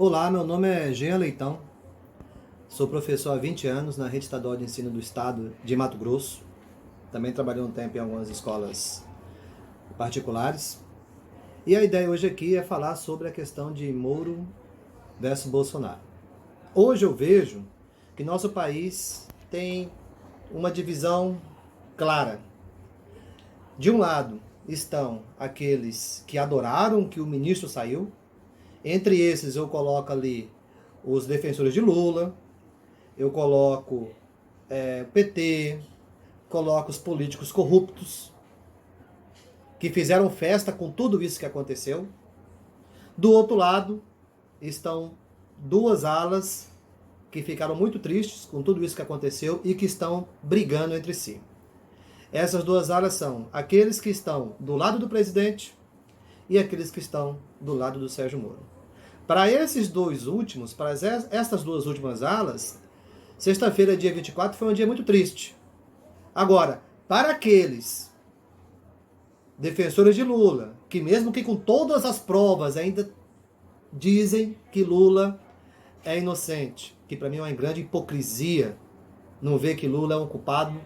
Olá, meu nome é Jean Leitão, sou professor há 20 anos na Rede Estadual de Ensino do Estado de Mato Grosso. Também trabalhei um tempo em algumas escolas particulares. E a ideia hoje aqui é falar sobre a questão de Moro versus Bolsonaro. Hoje eu vejo que nosso país tem uma divisão clara. De um lado estão aqueles que adoraram que o ministro saiu. Entre esses eu coloco ali os defensores de Lula, eu coloco o PT, coloco os políticos corruptos, que fizeram festa com tudo isso que aconteceu. Do outro lado estão duas alas que ficaram muito tristes com tudo isso que aconteceu e que estão brigando entre si. Essas duas alas são aqueles que estão do lado do presidente e aqueles que estão do lado do Sérgio Moro. Para esses dois últimos, para essas duas últimas alas, sexta-feira, dia 24, foi um dia muito triste. Agora, para aqueles defensores de Lula, que mesmo que com todas as provas ainda dizem que Lula é inocente, que para mim é uma grande hipocrisia não ver que Lula é um culpado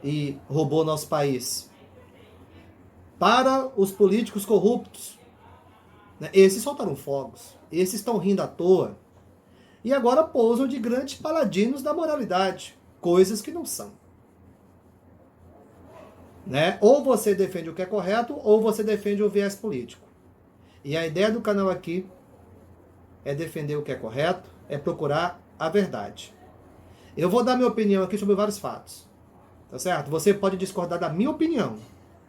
e roubou nosso país. Para os políticos corruptos, esses soltaram fogos, esses estão rindo à toa e agora pousam de grandes paladinos da moralidade, coisas que não são. Ou você defende o que é correto, ou você defende o viés político. E a ideia do canal aqui é defender o que é correto, é procurar a verdade. Eu vou dar minha opinião aqui sobre vários fatos, tá certo? Você pode discordar da minha opinião.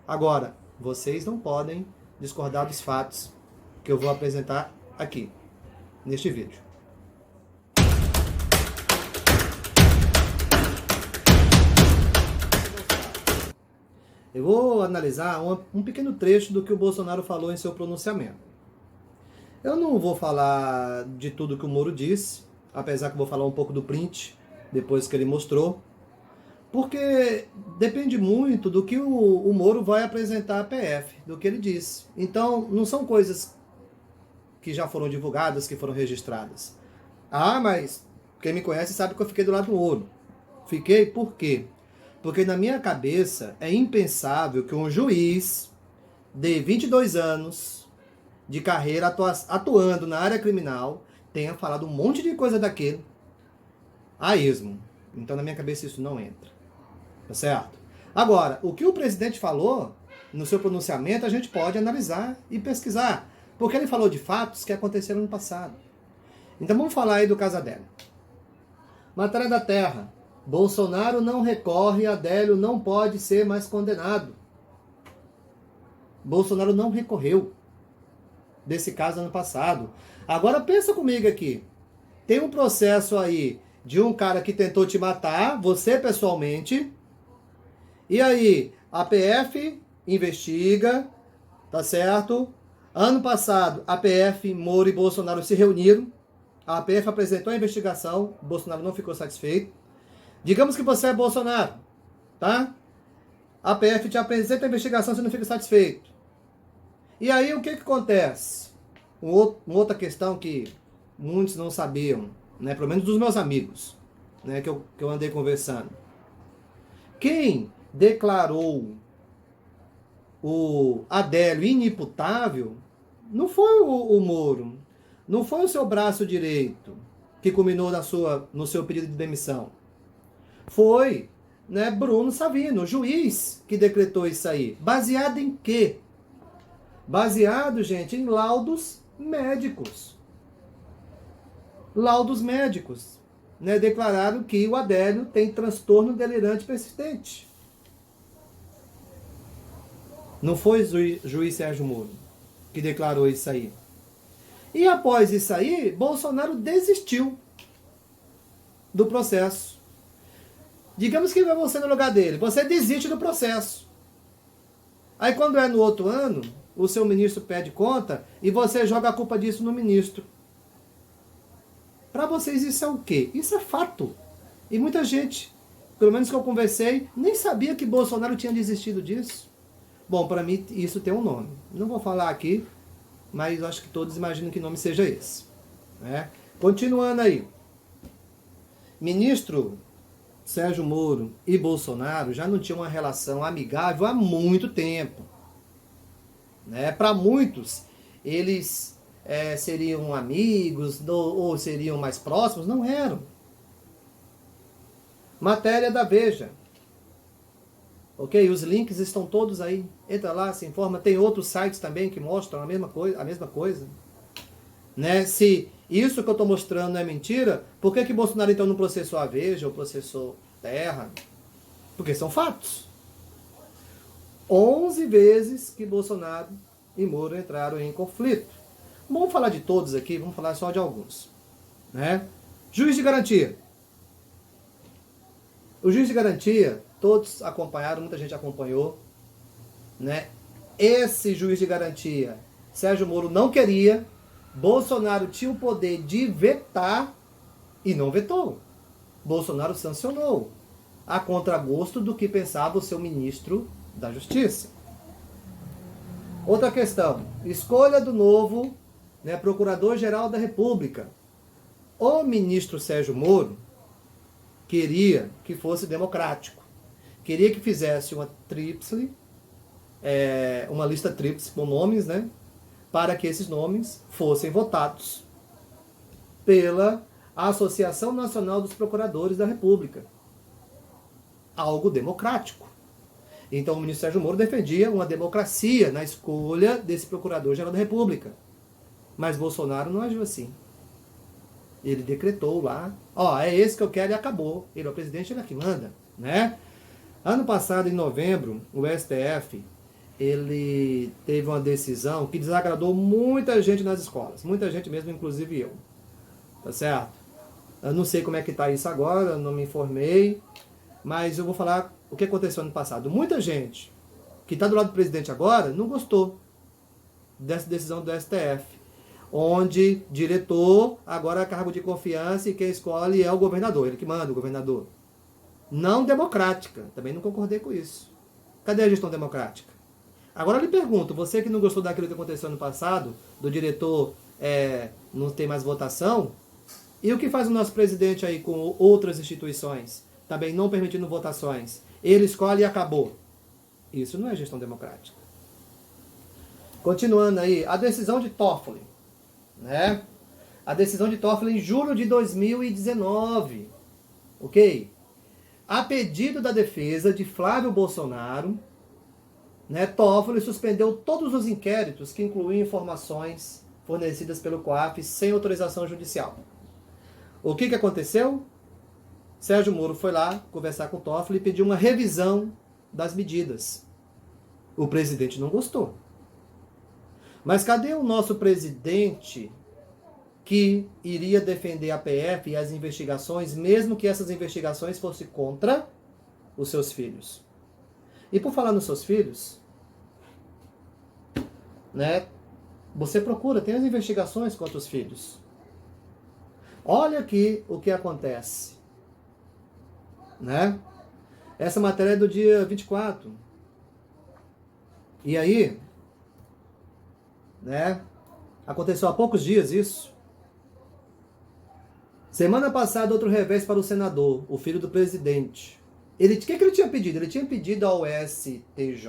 Agora, vocês não podem discordar dos fatos que eu vou apresentar aqui, neste vídeo. Eu vou analisar um pequeno trecho do que o Bolsonaro falou em seu pronunciamento. Eu não vou falar de tudo que o Moro disse, apesar que eu vou falar um pouco do print, depois que ele mostrou, porque depende muito do que o Moro vai apresentar à PF, do que ele disse. Então, não são coisas que já foram divulgadas, que foram registradas. Ah, mas quem me conhece sabe que eu fiquei do lado do Moro. Fiquei por quê? Porque na minha cabeça é impensável que um juiz de 22 anos de carreira atuando na área criminal tenha falado um monte de coisa daquele a esmo. Então na minha cabeça isso não entra. Tá certo? Agora, o que o presidente falou no seu pronunciamento a gente pode analisar e pesquisar. Porque ele falou de fatos que aconteceram no passado. Então vamos falar aí do caso Adélio. Matéria da Terra. Bolsonaro não recorre, Adélio não pode ser mais condenado. Bolsonaro não recorreu desse caso ano passado. Agora pensa comigo aqui. Tem um processo aí de um cara que tentou te matar, você pessoalmente. E aí, a PF investiga, tá certo? Ano passado, a PF, Moro e Bolsonaro se reuniram. A PF apresentou a investigação, Bolsonaro não ficou satisfeito. Digamos que você é Bolsonaro, tá? A PF te apresenta a investigação, você não fica satisfeito. E aí o que acontece? Uma outra questão que muitos não sabiam, pelo menos dos meus amigos, que eu andei conversando. Quem declarou o Adélio inimputável não foi o Moro, não foi o seu braço direito que culminou no seu pedido de demissão. Foi Bruno Savino, o juiz, que decretou isso aí. Baseado em quê? Baseado, gente, em laudos médicos. Laudos médicos. Declararam que o Adélio tem transtorno delirante persistente. Não foi o juiz Sérgio Moro que declarou isso aí. E após isso aí, Bolsonaro desistiu do processo. Digamos que vai você no lugar dele. Você desiste do processo. Aí quando é no outro ano, o seu ministro pede conta e você joga a culpa disso no ministro. Para vocês isso é o quê? Isso é fato. E muita gente, pelo menos que eu conversei, nem sabia que Bolsonaro tinha desistido disso. Bom, para mim isso tem um nome. Não vou falar aqui, mas acho que todos imaginam que nome seja esse. né? Continuando aí. Ministro Sérgio Moro e Bolsonaro já não tinham uma relação amigável há muito tempo, né? Para muitos, eles seriam amigos ou seriam mais próximos. Não eram. Matéria da Veja. Ok? Os links estão todos aí. Entra lá, se informa. Tem outros sites também que mostram a mesma coisa. Né? Se isso que eu estou mostrando não é mentira, por que Bolsonaro então não processou a Veja ou processou Terra? Porque são fatos. 11 vezes que Bolsonaro e Moro entraram em conflito. Não vamos falar de todos aqui, vamos falar só de alguns. Né? Juiz de garantia. O juiz de garantia, todos acompanharam, muita gente acompanhou. Né? Esse juiz de garantia, Sérgio Moro não queria. Bolsonaro tinha o poder de vetar e não vetou. Bolsonaro sancionou, a contragosto do que pensava o seu ministro da Justiça. Outra questão, escolha do novo Procurador-Geral da República. O ministro Sérgio Moro queria que fosse democrático. Queria que fizesse uma lista tríplice com nomes, né? Para que esses nomes fossem votados pela Associação Nacional dos Procuradores da República. Algo democrático. Então o ministro Sérgio Moro defendia uma democracia na escolha desse Procurador-Geral da República. Mas Bolsonaro não agiu assim. Ele decretou lá, é esse que eu quero e acabou. Ele é o presidente, ele é que manda. Né? Ano passado, em novembro, o STF ele teve uma decisão que desagradou muita gente nas escolas. Muita gente mesmo, inclusive eu. Tá certo? Eu não sei como é que está isso agora, eu não me informei. Mas eu vou falar o que aconteceu ano passado. Muita gente que está do lado do presidente agora não gostou dessa decisão do STF. Onde diretor agora é cargo de confiança e quem escolhe é o governador. Ele que manda, o governador. Não democrática. Também não concordei com isso. Cadê a gestão democrática? Agora eu lhe pergunto, você que não gostou daquilo que aconteceu no passado, do diretor não ter mais votação, e o que faz o nosso presidente aí com outras instituições, também não permitindo votações? Ele escolhe e acabou. Isso não é gestão democrática. Continuando aí, a decisão de Toffoli. Né? A decisão de Toffoli em julho de 2019. Ok? A pedido da defesa de Flávio Bolsonaro, Toffoli suspendeu todos os inquéritos que incluíam informações fornecidas pelo COAF sem autorização judicial. O que aconteceu? Sérgio Moro foi lá conversar com o Toffoli e pediu uma revisão das medidas. O presidente não gostou. Mas cadê o nosso presidente que iria defender a PF e as investigações, mesmo que essas investigações fossem contra os seus filhos? E por falar nos seus filhos, você procura, tem as investigações contra os filhos. Olha aqui o que acontece. Essa matéria é do dia 24. E aí, aconteceu há poucos dias isso. Semana passada, outro revés para o senador, o filho do presidente. O que ele tinha pedido? Ele tinha pedido ao STJ,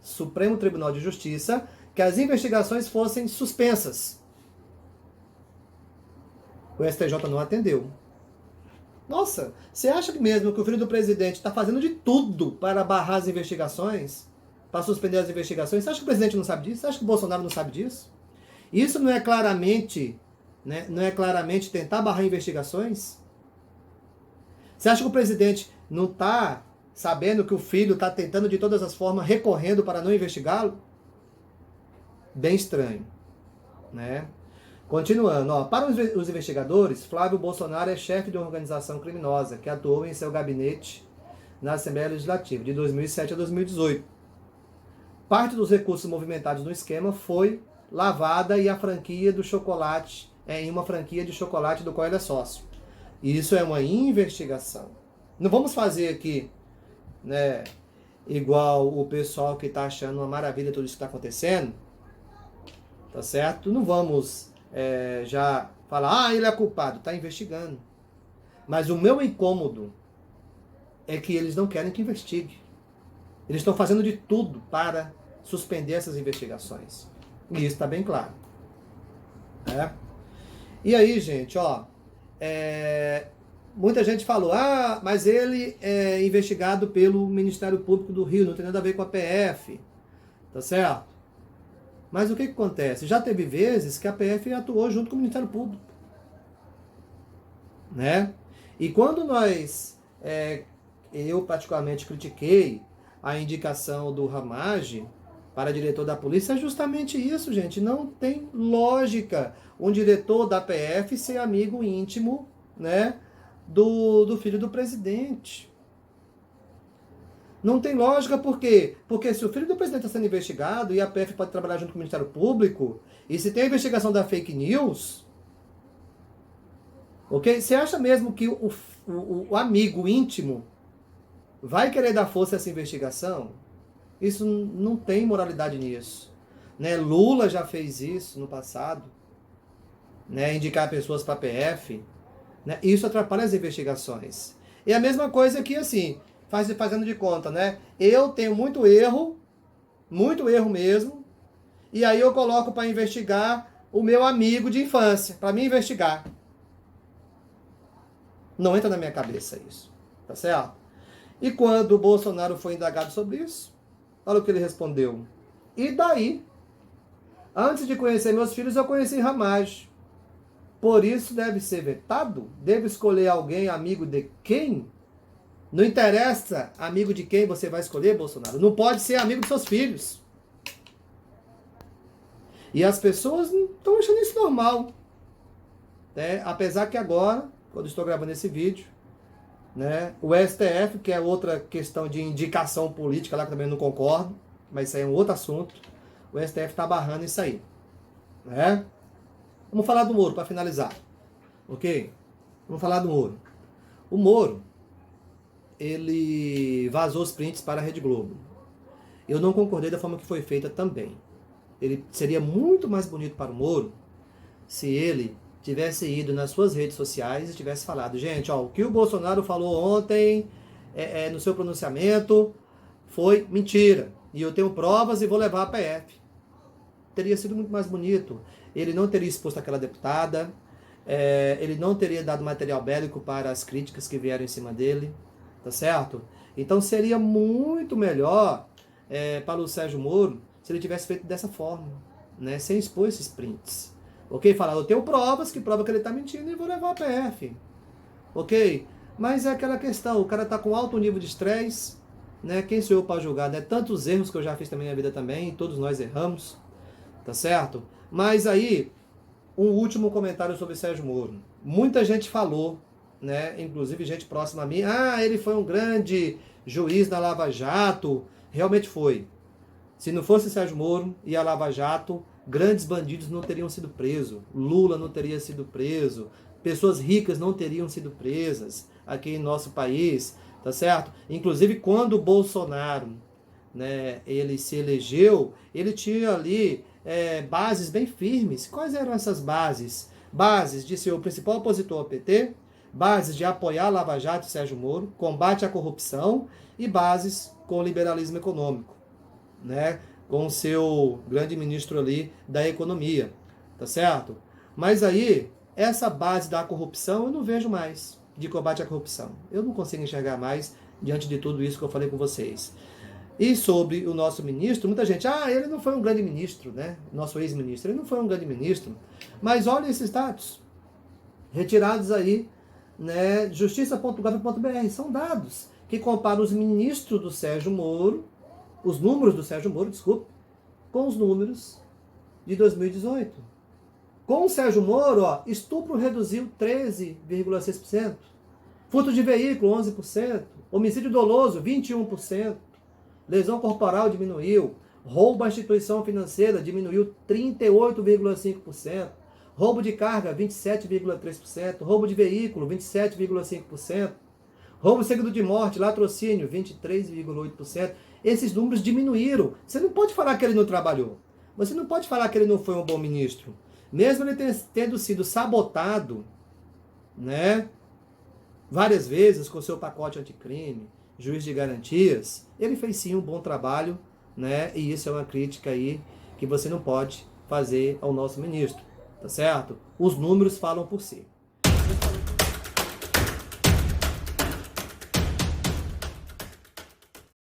Supremo Tribunal de Justiça, que as investigações fossem suspensas. O STJ não atendeu. Nossa, você acha mesmo que o filho do presidente está fazendo de tudo para barrar as investigações? Para suspender as investigações? Você acha que o presidente não sabe disso? Você acha que o Bolsonaro não sabe disso? Isso não é claramente tentar barrar investigações? Você acha que o presidente não está sabendo que o filho está tentando de todas as formas, recorrendo para não investigá-lo? Bem estranho. Continuando, para os investigadores, Flávio Bolsonaro é chefe de uma organização criminosa que atuou em seu gabinete na Assembleia Legislativa de 2007 a 2018. Parte dos recursos movimentados no esquema foi lavada e a franquia do chocolate, em uma franquia de chocolate do qual ele é sócio. Isso é uma investigação. Não vamos fazer aqui, igual o pessoal que está achando uma maravilha tudo isso que está acontecendo, tá certo? Não vamos já fala, ele é culpado, está investigando. Mas o meu incômodo é que eles não querem que investigue. Eles estão fazendo de tudo para suspender essas investigações. E isso está bem claro. E aí, gente, muita gente falou, mas ele é investigado pelo Ministério Público do Rio, não tem nada a ver com a PF, tá certo? Mas o que acontece? Já teve vezes que a PF atuou junto com o Ministério Público, né? E quando eu particularmente critiquei a indicação do Ramage para diretor da polícia, é justamente isso, gente. Não tem lógica um diretor da PF ser amigo íntimo, né, do filho do presidente. Não tem lógica, por quê? Porque se o filho do presidente está sendo investigado e a PF pode trabalhar junto com o Ministério Público, e se tem a investigação da fake news, ok? Você acha mesmo que o amigo íntimo vai querer dar força a essa investigação? Isso não tem moralidade nisso. Né? Lula já fez isso no passado, né? Indicar pessoas para a PF. Né? Isso atrapalha as investigações. E a mesma coisa que, assim, fazendo de conta, né? Eu tenho muito erro mesmo, e aí eu coloco para investigar o meu amigo de infância, para me investigar. Não entra na minha cabeça isso, tá certo? E quando o Bolsonaro foi indagado sobre isso, olha o que ele respondeu. E daí? Antes de conhecer meus filhos, eu conheci Ramage. Por isso deve ser vetado? Devo escolher alguém amigo de quem? Não interessa amigo de quem você vai escolher, Bolsonaro. Não pode ser amigo dos seus filhos. E as pessoas não estão achando isso normal. Né? Apesar que agora, quando estou gravando esse vídeo, né, o STF, que é outra questão de indicação política lá, que também não concordo, mas isso aí é um outro assunto, o STF está barrando isso aí. Né? Vamos falar do Moro para finalizar. Ok? Vamos falar do Moro. O Moro, ele vazou os prints para a Rede Globo. Eu não concordei da forma que foi feita também. Ele seria muito mais bonito para o Moro se ele tivesse ido nas suas redes sociais e tivesse falado, gente, o que o Bolsonaro falou ontem no seu pronunciamento foi mentira. E eu tenho provas e vou levar a PF. Teria sido muito mais bonito. Ele não teria exposto aquela deputada, ele não teria dado material bélico para as críticas que vieram em cima dele, tá certo? Então seria muito melhor para o Sérgio Moro se ele tivesse feito dessa forma, né? Sem expor esses prints. Ok? Falar, eu tenho provas que provam que ele está mentindo e vou levar a PF. Ok? Mas é aquela questão, o cara está com alto nível de estresse, né? Quem sou eu para julgar, né? Tantos erros que eu já fiz na minha vida também, e todos nós erramos, tá certo? Mas aí, um último comentário sobre Sérgio Moro. Muita gente falou, né? Inclusive gente próxima a mim, ele foi um grande juiz na Lava Jato. Realmente foi. Se não fosse Sérgio Moro e a Lava Jato, grandes bandidos não teriam sido presos, Lula não teria sido preso, pessoas ricas não teriam sido presas aqui em nosso país, tá certo? Inclusive quando o Bolsonaro, né, ele se elegeu, ele tinha ali bases bem firmes. Quais eram essas bases? Bases de ser o principal opositor ao PT, bases de apoiar a Lava Jato e Sérgio Moro, combate à corrupção e bases com o liberalismo econômico, né? Com o seu grande ministro ali da economia, tá certo? Mas aí, essa base da corrupção eu não vejo mais, de combate à corrupção. Eu não consigo enxergar mais diante de tudo isso que eu falei com vocês. E sobre o nosso ministro, muita gente, ele não foi um grande ministro, né? Nosso ex-ministro, ele não foi um grande ministro. Mas olha esses dados, retirados aí, né? Justiça.gov.br, são dados que comparam os ministros do Sérgio Moro, os números do Sérgio Moro, desculpe, com os números de 2018. Com o Sérgio Moro, estupro reduziu 13,6%, furto de veículo 11%, homicídio doloso 21%, lesão corporal diminuiu, roubo à instituição financeira diminuiu 38,5%, roubo de carga 27,3%, roubo de veículo 27,5%, roubo seguido de morte, latrocínio 23,8%. Esses números diminuíram. Você não pode falar que ele não trabalhou. Você não pode falar que ele não foi um bom ministro. Mesmo ele tendo sido sabotado, né, várias vezes com seu pacote anticrime, juiz de garantias, ele fez sim um bom trabalho, né, e isso é uma crítica aí que você não pode fazer ao nosso ministro, tá certo? Os números falam por si.